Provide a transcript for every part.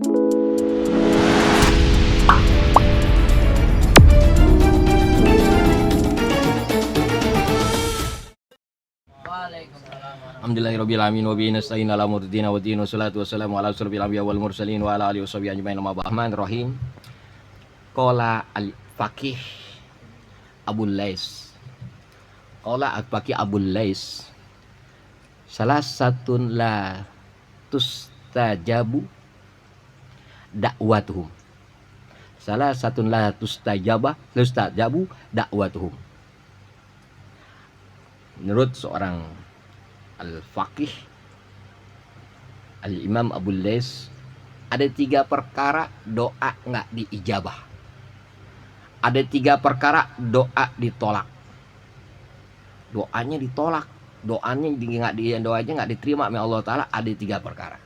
Alhamdulillahirabbil alamin wa bihi nasta'in ala umuri din wa din wassalatu wassalamu ala asyrofil anbiya'i wal mursalin wa ala alihi washabihi ajmain amma ba'du. Rahim. Qala al-faqih Abul Lais. Qala al-faqih Abul Lais. Salah satun la tustajabu da'watuhum. Salah satun la tustajabu da'watuhum. Menurut seorang al-faqih Al-Imam Abul Lais, ada 3 perkara doa nggak diijabah. Ada 3 perkara doa ditolak. Doanya ditolak, doanya nggak diterima oleh Allah Ta'ala. Ada 3 perkara.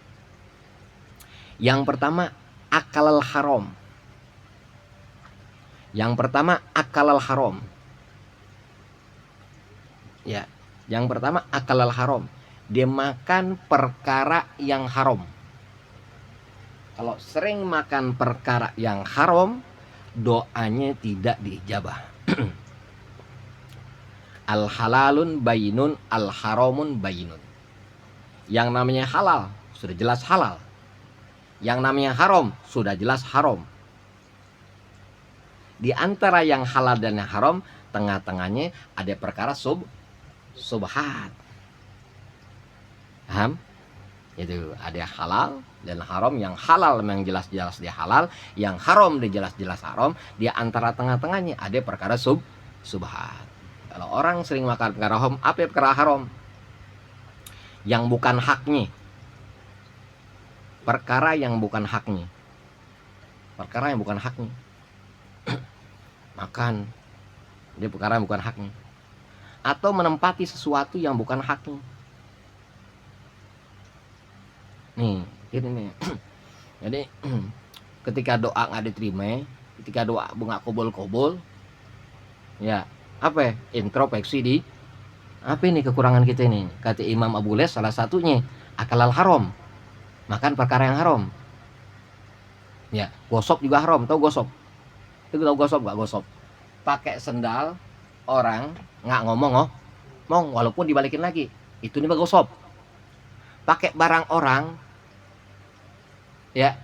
Yang pertama akalal haram. Yang pertama akalal haram. Ya, yang pertama akalal haram. Dia makan perkara yang haram. Kalau sering makan perkara yang haram, doanya tidak diijabah. Al halalun bayinun, al haramun bayinun. Yang namanya halal sudah jelas halal. Yang namanya haram sudah jelas haram. Di antara yang halal dan yang haram, tengah-tengahnya ada perkara subhat. Paham? Itu ada halal dan haram. Yang halal memang jelas-jelas dia halal, yang haram dia jelas-jelas haram. Di antara tengah-tengahnya ada perkara subhat. Kalau orang sering makan perkara haram, apa perkara haram? Yang bukan haknya. Perkara yang bukan haknya. Perkara yang bukan haknya. Makan, dia perkara yang bukan haknya. Atau menempati sesuatu yang bukan haknya. Nih, ini nih. Jadi ketika doa nggak diterima, ketika doa nggak kobol-kobol, ya apa? Introspeksi di apa ini kekurangan kita ini? Kata Imam Abu Lais, salah satunya akalal haram, makan perkara yang haram. Ya, gosok juga haram. Tahu gosok? Itu tahu gosok nggak? Gosok pakai sendal orang nggak ngomong walaupun dibalikin lagi, itu nih gosok. Pakai barang orang, ya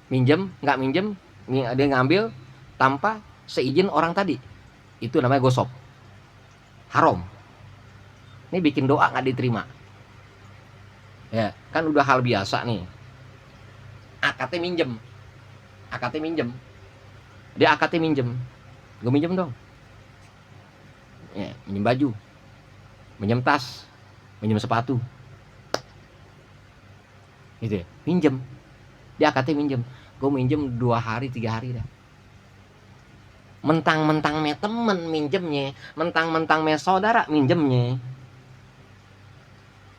minjem nggak minjem, dia ngambil tanpa seizin orang tadi, itu namanya gosok, haram. Ini bikin doa nggak diterima. Ya kan udah hal biasa nih. Akadnya minjem, dia akadnya minjem, gue minjem dong. Ya, minjem baju, minjem tas, minjem sepatu, gitu ya, minjem. Dia akadnya minjem, gue minjem 2 hari 3 hari dah. Mentang-mentang me temen minjemnya, mentang-mentang me saudara minjemnya.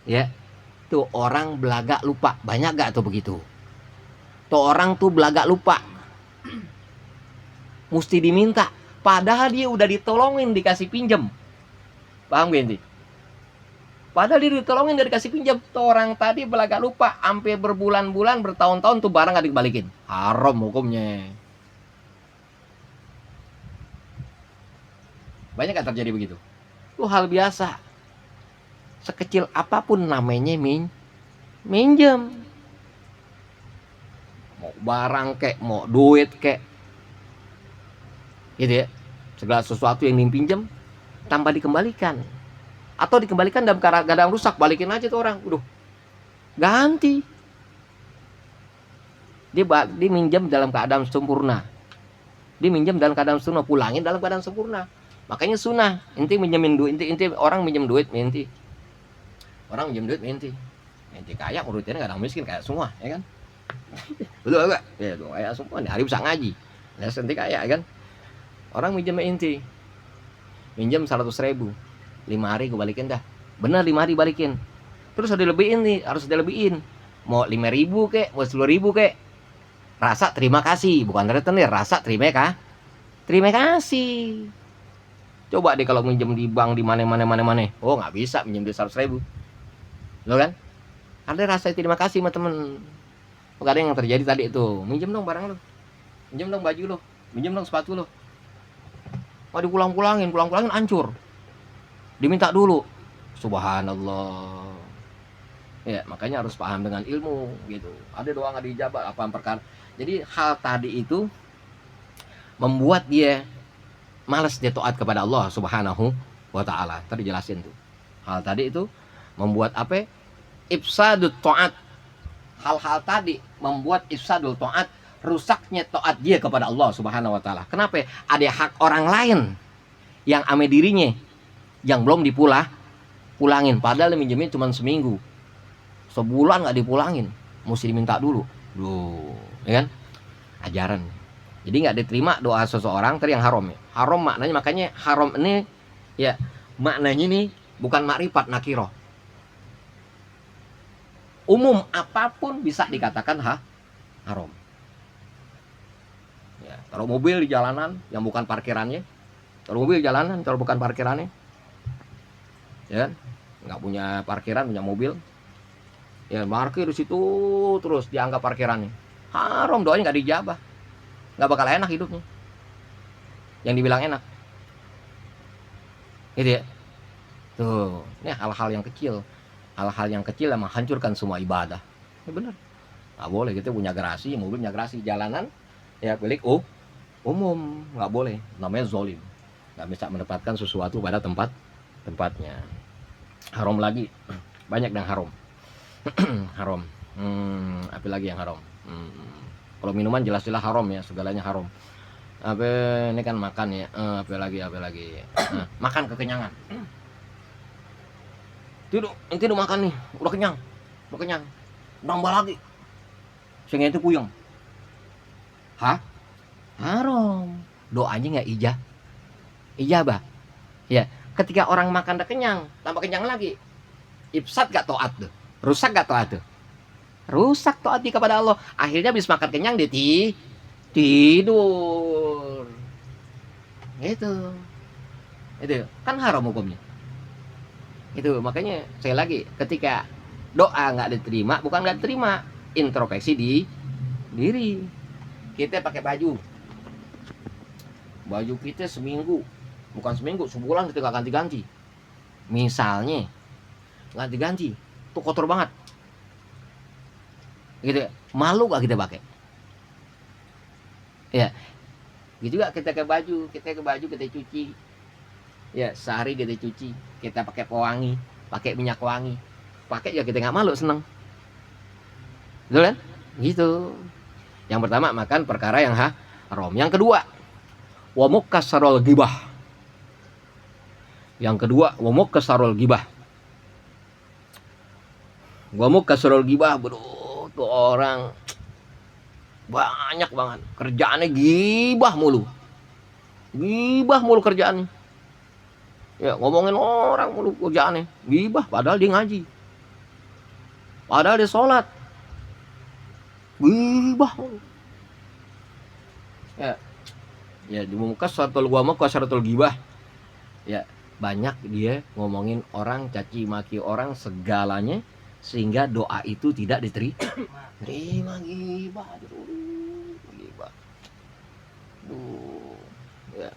Ya, tuh orang belaga lupa. Banyak gak tuh begitu? Tuh orang tuh belaga lupa, mesti diminta. Padahal dia udah ditolongin, dikasih pinjem. Paham gak ini? Padahal dia ditolongin, dia dikasih pinjem. Tuh orang tadi belaga lupa, sampai berbulan-bulan, bertahun-tahun tuh barang gak dibalikin. Haram hukumnya. Banyak gak terjadi begitu? Itu hal biasa. Sekecil apapun namanya minjem. Mau barang kek, mau duit kek, gitu ya, segala sesuatu yang dipinjam tanpa dikembalikan, atau dikembalikan dalam keadaan rusak, balikin aja tuh orang, udah ganti. Dia minjam dalam keadaan sempurna, pulangin dalam keadaan sempurna. Makanya sunnah, inti minjemin duit, inti orang minjem duit, inti kaya urutannya gak ada miskin kayak semua, ya kan? Betul gak? Ya tuh kayak semua nih, hari bisa ngaji, ya inti kaya kan? Orang minjem minjem 100.000, 5 hari gue balikin dah. Bener 5 hari balikin. Terus harus dilebihin. Mau 5.000 kek, mau 10.000 kek. Rasa terima kasih, bukan retenir, rasa terima kasih. Coba deh kalau minjem di bank di mana. Oh nggak bisa minjem di 100.000. Lo kan? Ada rasa terima kasih sama temen. Kadang yang terjadi tadi itu, minjem dong barang lo, minjem dong baju lo, minjem dong sepatu lo. Oh dipulang-pulangin, pulang-pulangin hancur. Diminta dulu. Subhanallah. Ya, makanya harus paham dengan ilmu gitu. Ada doa nggak dijabah apa perkara. Jadi hal tadi itu membuat dia malas dia taat kepada Allah Subhanahu wa taala. Tadi jelasin tuh. Hal tadi itu membuat apa? Ifsadut taat. Hal-hal tadi membuat ifsadul taat, rusaknya taat dia kepada Allah Subhanahu wa taala. Kenapa? Ada hak orang lain yang ame dirinya yang belum pulangin, padahal minjemin cuma seminggu. Sebulan nggak dipulangin, mesti diminta dulu. Duh, ya kan? Ajaran. Jadi nggak diterima doa seseorang tadi yang haram ya. Haram maknanya, makanya haram ini ya maknanya ini bukan makrifat nakiroh. Umum apapun bisa dikatakan haram. Ya, taruh mobil di jalanan yang bukan parkirannya, taruh mobil di jalanan kalau bukan parkirannya, ya kan? Nggak punya parkiran, punya mobil, ya parkir di situ terus dianggap parkirannya. Haram, doanya nggak dijabah, nggak bakal enak hidupnya. Yang dibilang enak, gitu ya. Tuh, ini hal-hal yang kecil. Hal-hal yang kecil yang menghancurkan semua ibadah. Ya benar. Nggak boleh kita punya garasi, mobil punya garasi, jalanan ya milik umum, nggak boleh. Namanya zolim. Nggak bisa menempatkan sesuatu pada tempatnya. Haram lagi, banyak yang haram. Haram. Apa lagi yang haram? Kalau minuman jelas-jelas haram ya, segalanya haram. Apa ini kan makan ya, apa lagi? Nah, makan kekenyangan. Nanti udah makan nih, udah kenyang, nambah lagi, sehingga itu puyeng. Haram. Doanya nggak ijabah. Ya, ketika orang makan udah kenyang, tambah kenyang lagi, ifsad gak taat tuh, rusak gak taat tuh, rusak taat kepada Allah. Akhirnya habis makan kenyang dia tidur. Itu kan haram hukumnya. Itu makanya saya lagi, ketika doa nggak diterima, bukan nggak diterima, introspeksi di diri. Kita pakai baju kita seminggu, bukan seminggu, sebulan kita nggak ganti-ganti. Misalnya ganti-ganti, tuh kotor banget, gitu. Malu gak kita pakai? Ya, gitu juga kita ke baju kita cuci. Ya, sehari kita cuci, kita pakai pewangi, pakai minyak wangi, pakai ya kita nggak malu, seneng, betul kan? Gitu. Yang pertama makan perkara yang haram. Yang kedua, wamuk kasarol gibah. Wamuk kasarol gibah, bro, tuh orang banyak banget kerjaannya gibah mulu kerjaannya. Ya, ngomongin orang mulu kerjaannya, gibah, padahal dia ngaji, padahal dia sholat, gibah mulu. Ya di muka suratul gibah. Ya, banyak dia ngomongin orang, caci maki orang, segalanya, sehingga doa itu tidak diterima. Gibah. Ya,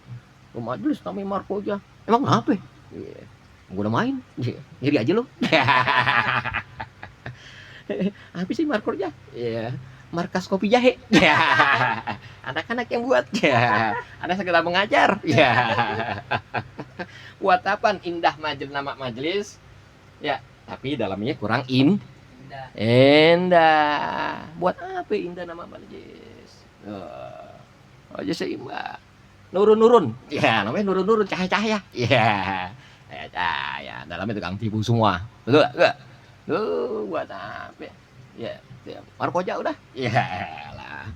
majelis namanya Markoja. Emang apa? Yeah. Gue udah main, ngiri aja lo. Apa sih Markoja? Ya, markas kopi jahe. Ya, anak-anak yang buat. Ya, ada sekedar mengajar. Ya, buat apa? Indah nama majelis. Ya, tapi dalamnya kurang indah. Buat apa indah nama majelis? Aja seimbang. Nurun. Ya, namanya nurun cahaya. Ya. Cahaya. Dalamnya tukang tipu semua. Betul enggak? Buat apa? Ya, Markoja udah. Ya lah.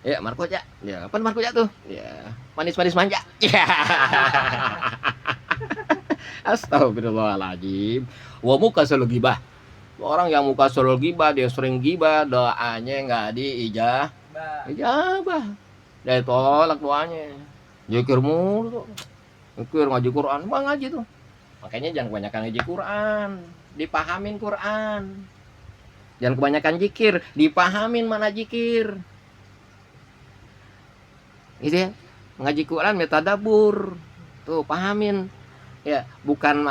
Ya, Markoja. Ya, apa Markoja tuh? Ya, manis-manis manja. Ya. Astagfirullahaladzim. Wa muka selalu gibah. Orang yang muka selalu gibah, dia sering gibah, doanya nggak ijabah. Dia tolak doanya. Zikir mulu tuh. Zikir, ngaji Quran, bang ngaji tuh. Makanya jangan kebanyakan ngaji Quran, dipahamin Quran. Jangan kebanyakan jikir, dipahamin mana jikir. Gitu ya. Ngaji Quran metadabur. Tuh, pahamin. Ya, bukan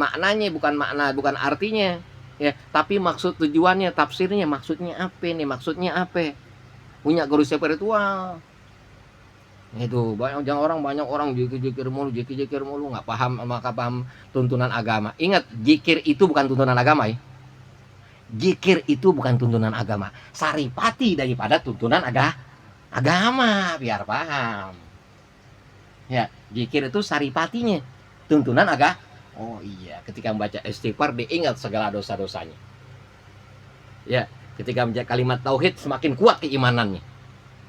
maknanya, bukan artinya. Ya, tapi maksud tujuannya, tafsirnya, maksudnya apa nih? Maksudnya apa? Punya guru spiritual. Itu banyak orang jikir mulu nggak paham, maka paham tuntunan agama. Ingat, jikir itu bukan tuntunan agama ya. Jikir itu bukan tuntunan agama, saripati daripada tuntunan agama, biar paham. Ya, jikir itu saripatinya tuntunan agama. Oh iya, ketika membaca istighfar diingat segala dosa-dosanya. Ya, ketika membaca kalimat tauhid semakin kuat keimanannya.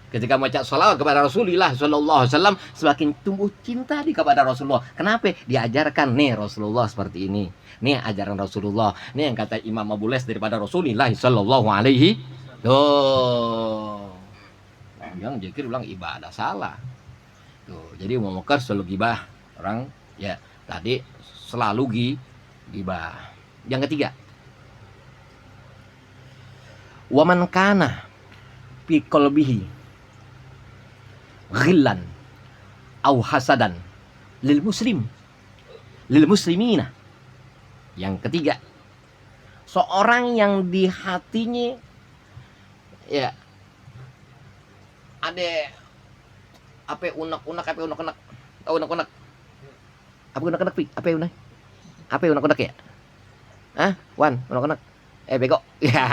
Ketika membaca sholawat kepada Rasulullah Sallallahu Alaihi Wasallam semakin tumbuh cinta kepada Rasulullah. Kenapa? Diajarkan nih Rasulullah seperti ini. Nih ajaran Rasulullah. Nih yang kata Imam Abu Les daripada Rasulullah Sallallahu Alaihi. Tuh, yang zikir bilang ibadah salah. Tuh, jadi mau mukar selalu gibah orang ya tadi selalu gibah. Yang ketiga, waman kana fi qalbihi ghillan au hasadan lil muslimina. Yang ketiga, seorang yang di hatinya ya ada apa unek-unek tahu unek-unek apa unek-unek ya? Hah? Wan, unek-unek bego ya.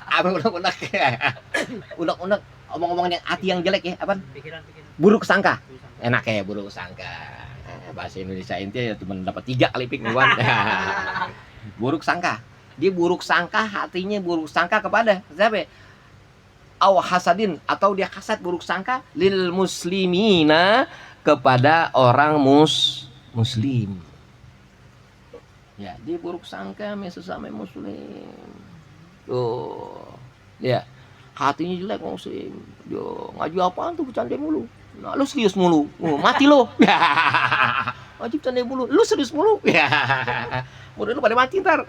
Apa unek-unek unek-unek omong-omongan yang hati yang jelek ya, apa? Pikiran. Buruk sangka. Enak ya, buruk sangka. Bahasa Indonesia intinya ya cuma dapat 3 kali pik wan. Buruk sangka. Dia buruk sangka, hatinya buruk sangka kepada siapa? Aw hasadin, atau dia hasad buruk sangka lil muslimina, kepada orang muslim. Ya, dia buruk sangka sesama muslim. Tuh. Ya. Hatinya jelek muslim. Yo, ngaji apaan tuh bercanda mulu. Nah, lu serius mulu. Mati lo. Ngaji bercanda mulu. Lu serius mulu. Udah lu pada mati ntar.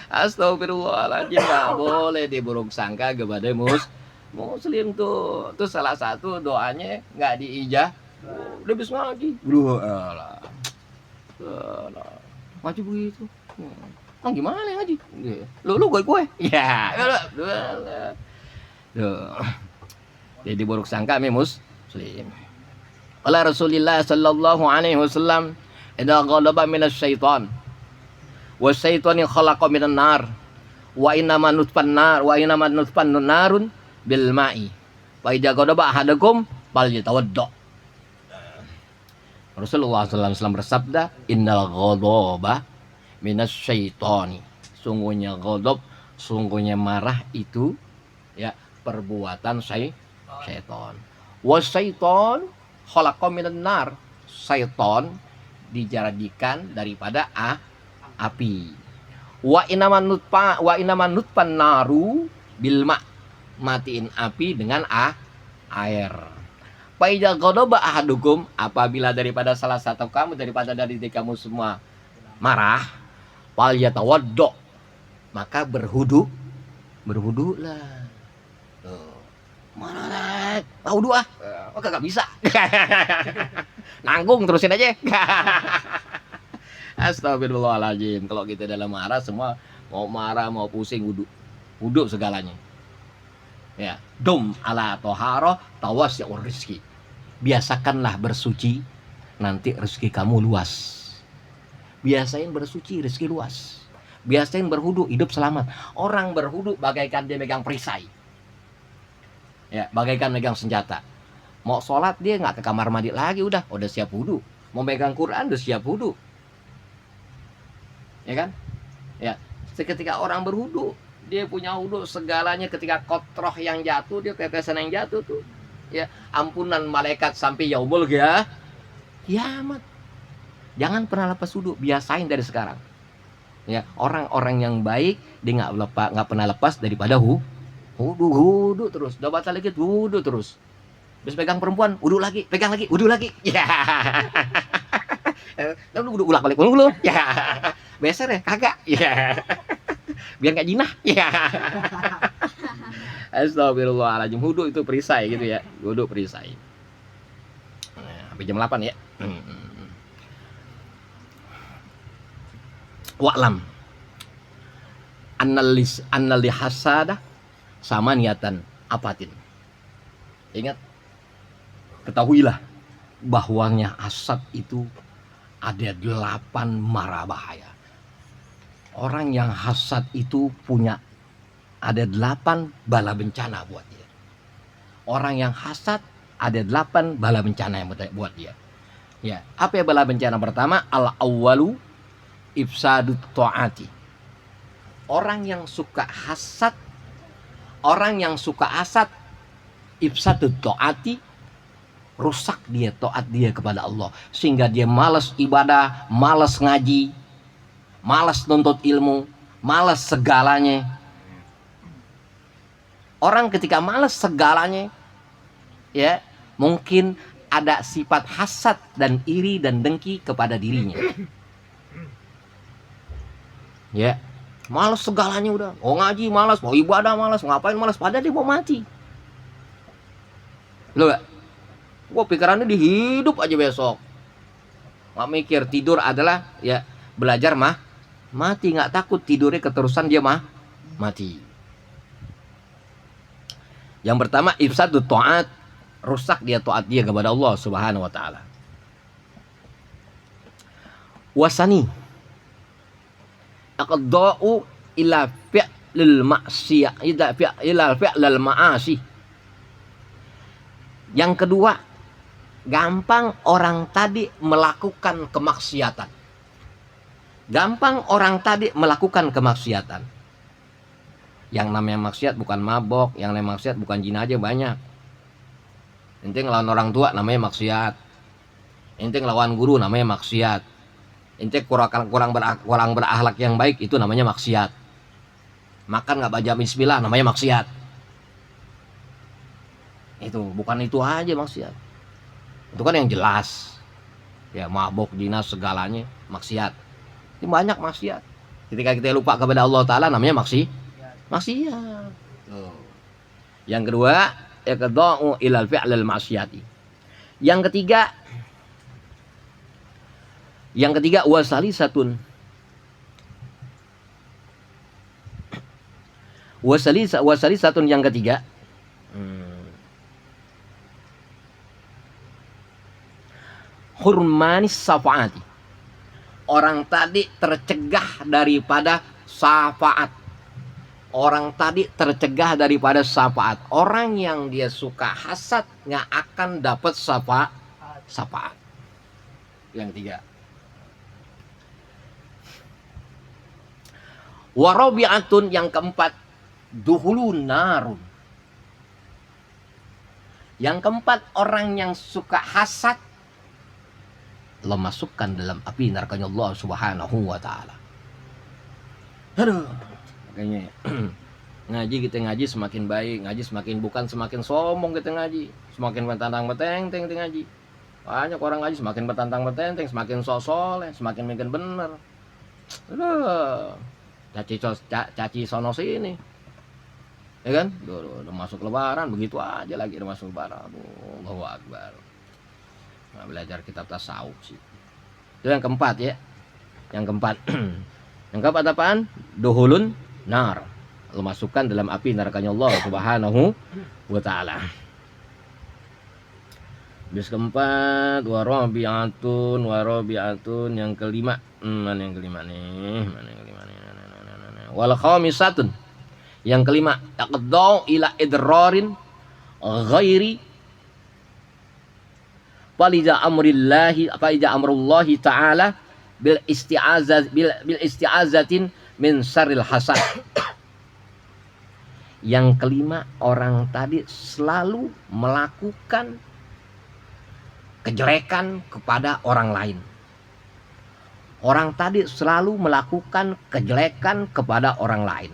Astagfirullahaladzim. Gak boleh diburuk sangka kepada muslim tuh. Itu salah satu doanya gak diijah. Udah habis ngaji. Ngaji begitu. Kan gimana ngaji? Lu gue. Ya. Tuh. Jadi buruk sangka muslim. Qala Rasulullah sallallahu alaihi wasallam, "Idza ghadaba minasy syaitan wa syaitanu khalaqa minan nar wa innama nutfan narun bil ma'i. Fa idza ghadaba ahadukum falyatawadda." Rasulullah sallallahu alaihi wasallam bersabda, "Innal ghadaba minas syaitani." Sungguhnya ghadab, sungguhnya marah itu ya perbuatan syaitan. Was syaitan khalaqa minan nar. Syaitan dijadikan daripada api. Wa inaman nutfan naru bilma. Matiin api dengan air. Faida ghadaba ahadukum, apabila daripada salah satu kamu, daripada dari kamu semua marah, fal yatawaddo, maka berwudulah. Tuh. Mana wudu oh kagak bisa. Nanggung terusin aja. Astagfirullahaladzim. Kalau kita dalam marah semua mau marah mau pusing wudu segalanya. Ya, dum ala toharo tawas ya rizki. Biasakanlah bersuci, nanti rezeki kamu luas. Biasain bersuci, rezeki luas. Biasain berhudu, hidup selamat. Orang berhudu bagaikan dia megang perisai. Ya, bagaikan megang senjata. Mau sholat dia nggak ke kamar mandi lagi, udah siap hudu. Mau megang Quran udah siap hudu. Ya kan? Ya, seketika orang berhudu, dia punya hudu segalanya. Ketika kotroh yang jatuh, dia tetesan yang jatuh tuh. Ya, ampunan malaikat sampai yaumul kiamat. Jangan pernah lepas wudu, biasain dari sekarang. Ya, orang-orang yang baik dia nggak pernah lepas daripada wudu terus. Udah batal lagi wudu terus. Terus pegang perempuan, wudu lagi, pegang lagi, wudu lagi. Ya. Lalu wudu ulang balik mulu. Ya. Beser ya, kagak. Ya. biar nggak jinah. Ya. Astagfirullahaladzim. Wudu itu perisai gitu ya. Wudu perisai. Nah, sampai jam 8 ya. Wa'lam annal hasada sama niatan apatin. Ingat, ketahuilah bahwanya hasad itu ada 8 mara bahaya. Orang yang hasad itu punya ada 8 bala bencana buat dia. Orang yang hasad ada 8 bala bencana yang buat dia. Ya, apa ya bala bencana pertama? Al-awwalu ifsadut ta'ati. Orang yang suka hasad, ifsadut ta'ati, rusak dia taat dia kepada Allah, sehingga dia malas ibadah, malas ngaji, malas nuntut ilmu, malas segalanya. Orang ketika malas segalanya, ya mungkin ada sifat hasad dan iri dan dengki kepada dirinya. Ya, malas segalanya udah. Mau ngaji malas, mau ibadah malas, ngapain malas, padahal dia mau mati. Loh, gua pikirannya di hidup aja besok. Nggak mikir tidur adalah ya belajar mati, nggak takut tidurnya keterusan dia mati. Yang pertama ifsadut ta'at, rusak dia taat dia kepada Allah Subhanahu wa taala. Wasani aqda'u ila fi'lil ma'siyah, ila fi'lil ma'asi. Yang kedua, gampang orang tadi melakukan kemaksiatan. Gampang orang tadi melakukan kemaksiatan. Yang namanya maksiat bukan mabok, yang namanya maksiat bukan zina aja banyak. Ente ngelawan orang tua namanya maksiat. Ente ngelawan guru namanya maksiat. Ente kurang berakhlak yang baik itu namanya maksiat. Makan nggak baca bismillah namanya maksiat. Itu bukan itu aja maksiat. Itu kan yang jelas. Ya mabok, zina segalanya maksiat. Ini banyak maksiat. Ketika kita lupa kepada Allah Ta'ala namanya maksiat. Yang kedua, iqda'u ilal fi'lil ma'siyati. Yang ketiga wasalisatun yang ketiga, hurmanis syafaati. Orang tadi tercegah daripada syafaat. Orang yang dia suka hasad nggak akan dapat syafaat. Yang ketiga. Warabi'atun yang keempat, duhulun narun. Yang keempat, orang yang suka hasad Allah masukkan dalam api nerakanya Allah Subhanahu wa taala. Aduh. Makanya kita ngaji semakin baik, ngaji semakin sombong kita ngaji, semakin bertantang-bertenteng kita ngaji. Banyak orang ngaji semakin bertantang-bertenteng, semakin soleh, semakin makin bener. Aduh. Caci sono sini. Ya kan? Udah masuk lebaran begitu aja lagi udah masuk lebaran. Allahu Akbar. Nah, belajar kitab tasawuf sih. Itu yang keempat ya. Yang keempat apaan? Duhulun nar. Lalu masukkan dalam api nerakanya Allah Subhanahu wa taala. Bis keempat warabi'atun yang kelima. Mana yang kelima nih? Wal khamisatun. Yang kelima, aqdau ila idrarin ghairi falija amrullahi ta'ala bil isti'azatin min syarril hasad. Yang kelima, orang tadi selalu melakukan kejelekan kepada orang lain. Orang tadi selalu melakukan kejelekan kepada orang lain.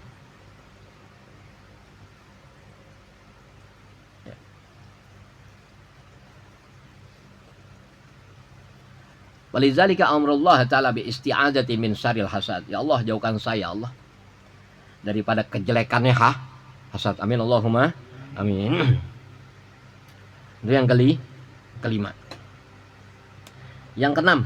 Walizalika amrullah ta'ala bi isti'azati min syarril hasad. Ya Allah, jauhkan saya Allah daripada kejelekannya hasad. Amin Allahumma amin. Itu yang kelima. Yang keenam,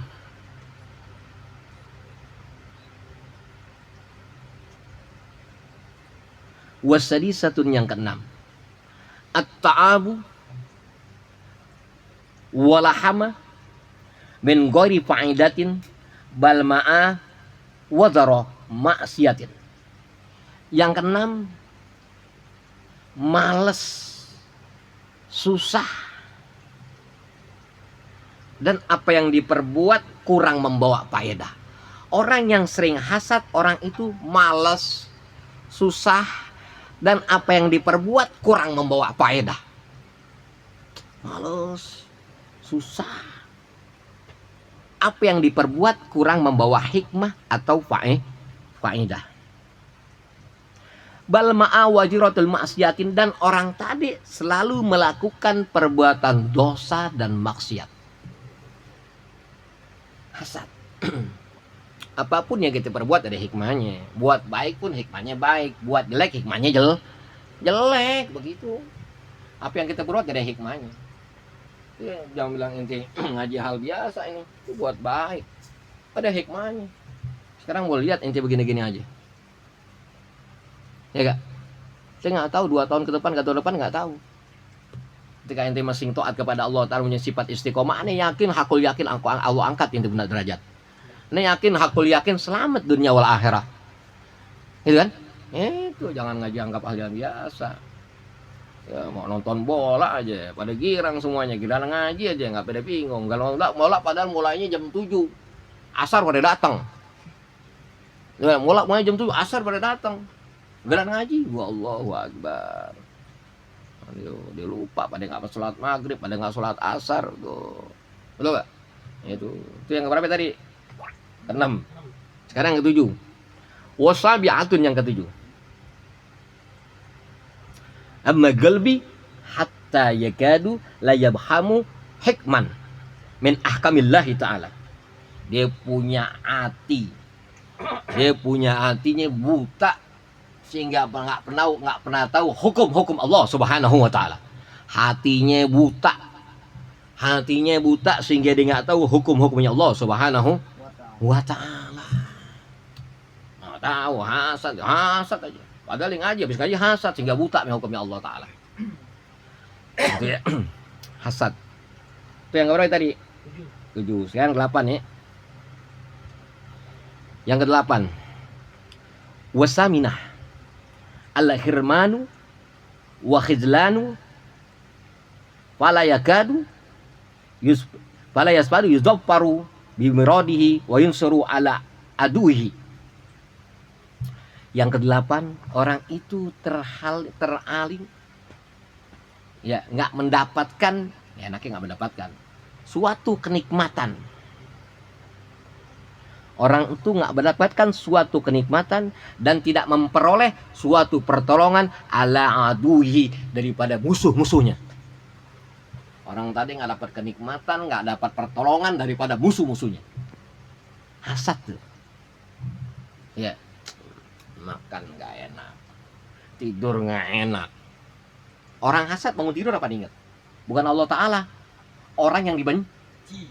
wasadisatun, yang keenam, at-ta'abu walahama min ghairi fa'idatin bal ma'a wadara maksiatin. Yang keenam, males, susah, dan apa yang diperbuat kurang membawa faedah. Orang yang sering hasad, orang itu malas, susah, dan apa yang diperbuat kurang membawa faedah. Males, susah, apa yang diperbuat kurang membawa hikmah atau faedah. Bal ma'a wajiratul maksiatin, dan orang tadi selalu melakukan perbuatan dosa dan maksiat. Hasad. Apapun yang kita perbuat ada hikmahnya. Buat baik pun hikmahnya baik, buat jelek hikmahnya jelek, begitu. Apa yang kita perbuat ada hikmahnya. Ya, jangan bilang inti ngaji hal biasa ini, itu buat baik, ada hikmahnya. Sekarang mau lihat inti begini-gini aja, ya gak? Saya nggak tahu 2 tahun ke depan, nggak tahu. Ketika ente masih taat kepada Allah Ta'ala, punya sifat istiqomah, ane yakin, hakul yakin Allah angkat ente benar derajat. Ane yakin, hakul yakin selamat dunia wal akhirah. Gitu kan? Itu jangan ngaji anggap hal yang biasa. Ya, mau nonton bola aja pada girang semuanya, giliran ngaji aja nggak pada bingung. Kalau enggak bola padahal mulainya jam 7, asar pada datang. Ya, mulai jam 7, asar pada datang. Giliran ngaji, wallahu akbar. Dia lupa, pada nggak sholat maghrib, pada nggak sholat asar tuh, betul gak? Itu yang keberapa tadi? Ke-6. Sekarang yang ke-7, wasabi'atun, yang ke-7, amma qalbi hatta yakadu la yabhamu hikman min ahkamillahi ta'ala. Dia punya hati, dia punya hatinya buta sehingga nggak pernah tahu hukum Allah Subhanahu wa Ta'ala. Hatinya buta sehingga dia nggak tahu hukumnya Allah Subhanahu wa Ta'ala. Nggak tahu, hasad aja. Padahal yang aja habis ngaji hasad sehingga buta hukumnya Allah Ta'ala. Itu ya. Hasad. Itu yang berapa tadi? 7. Sekarang 8 ya. Yang ke-8, wasaminah al-khirmanu wa khizlanu fala yasfadu yuzaffaru bimiradihi wa yunsuru ala aduhi. Yang ke-8, orang itu teralih, ya, nggak mendapatkan, ya enaknya nggak mendapatkan suatu kenikmatan. Orang itu nggak mendapatkan suatu kenikmatan dan tidak memperoleh suatu pertolongan ala aduhi, daripada musuh-musuhnya. Orang tadi nggak dapat kenikmatan, nggak dapat pertolongan daripada musuh-musuhnya. Hasad tuh. Ya, makan nggak enak, tidur nggak enak. Orang hasad bangun tidur apa diingat? Bukan Allah Ta'ala, orang yang dibenci.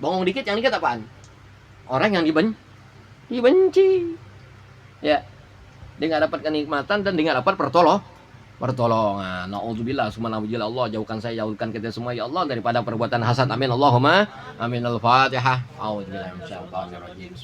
Bongong dikit, yang dikit apaan? Orang yang dibenci. Ya, dia nggak dapat kenikmatan dan dia nggak dapat pertolongan. Nauzubillah, subhanallah, Allah jauhkan saya, jauhkan kita semua ya Allah daripada perbuatan hasad. Amin Allahumma amin. Al-Fatihah. A'udzubillahi minasyaitonir rajim.